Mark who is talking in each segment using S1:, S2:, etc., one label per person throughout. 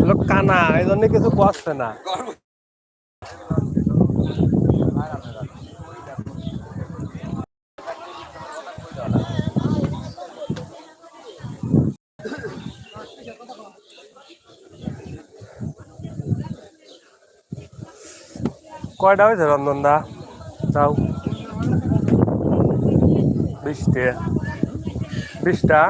S1: লোক কানা এই জন্য কিছু করছে না। কয়টা হয়েছে রঞ্জন দা? তাও 20টা।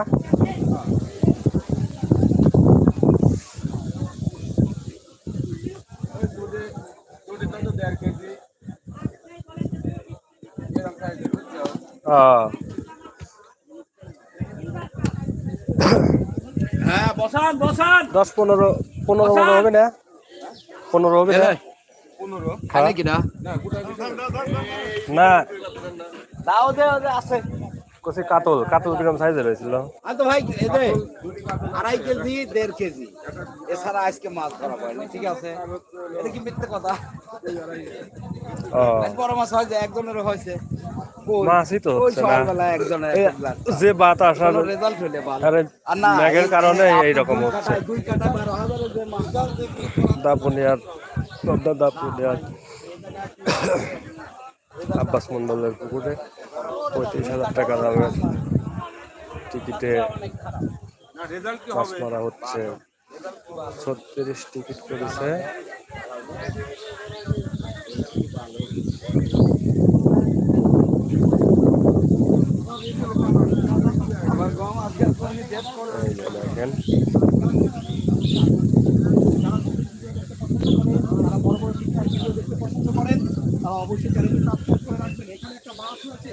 S2: হ্যাঁ বসান বসান
S1: 10-15 হবে না? 15 হবে না?
S2: 15 খানে কিনা
S1: না
S2: দাও দে আছে
S1: কসি কাতল কিরকম সাইজের হয়েছিল?
S2: তো ভাই এদে 2.5 কেজি 1.5 কেজি এছাড়া আজকে মাছ ধরা পড়েনি। ঠিক আছে, এটা কি মিথ্যে কথা? বড় মাছ হয়েছে, একজনের হয়েছে
S1: মাছই তো হচ্ছে না, যে বাতাস আর
S2: রেজাল্ট হলে ভালো।
S1: আর মেঘের কারণে এইরকম হচ্ছে। দাপুনিয়ার আব্বাস মন্ডলের পুকুরে 35,000 টাকা দামের টিকিটে মাছ মারা হচ্ছে। 36 টিকিট করেছে। দেখেন
S3: অবশ্যই চ্যানেলটি সাবস্ক্রাইব করে রাখবেন। এখানে একটা মাছ আছে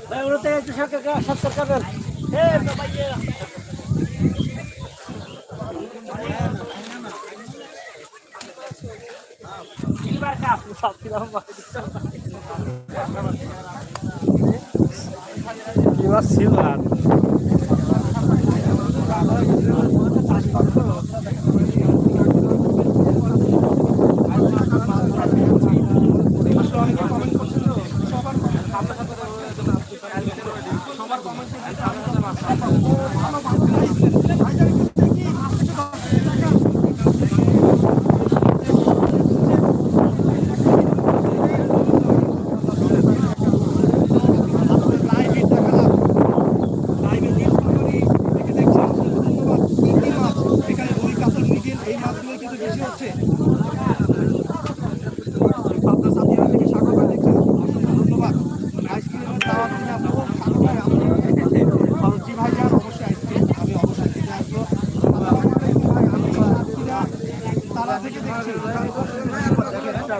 S3: ভাই, ওটাতে একটু সত্তর করবেন।
S1: কি মাছ ছিল আর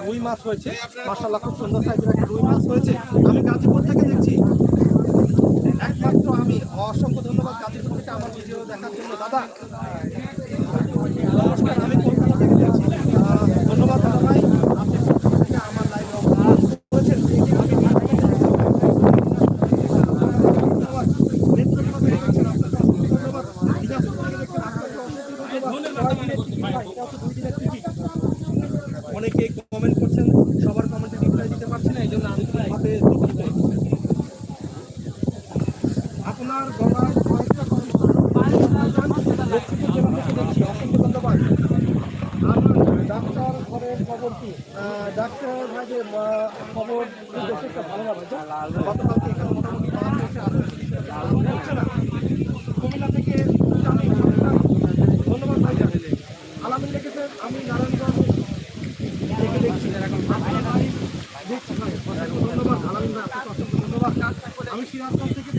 S1: রুই মাছ হয়েছে, মাশাআল্লাহ খুব সুন্দর সাইজের একটা রুই মাছ হয়েছে। আমি গাজীপুর থেকে দেখছি, একমাত্র আমি। অসংখ্য ধন্যবাদ গাজীপুর থেকে আমার ভিডিও দেখার জন্য। দাদা নমস্কার, আমি কলকাতা থেকে দেখছি। ধন্যবাদ দাদা ভাই, আপনি কলকাতা থেকে আমার লাইভ করেছেন। অনেকে কমেন্ট করছেন, সবার কমেন্টে রিপ্লাই দিতে পারছি না, এই জন্য আন্তরিকভাবে দুঃখিত। আপনার গলার কয়েকটা দেখছি, অসংখ্য ধন্যবাদ। ডাক্তার ঘরের খবর কি? ডাক্তার ভাইদের খবর বেশ একটা ভালো না ভাই। গতকালকে এখানে মোটামুটি মাছ এসে হচ্ছে না। কুমিল্লা থেকে ধন্যবাদ ভাই। আলামিন লিখেছেন, আমি নারায়ণগঞ্জ থেকে দেখছি। ধন্যবাদ আলামিন ভাই, আপনাকে অসংখ্য ধন্যবাদ। আমি সিরাজগঞ্জ থেকে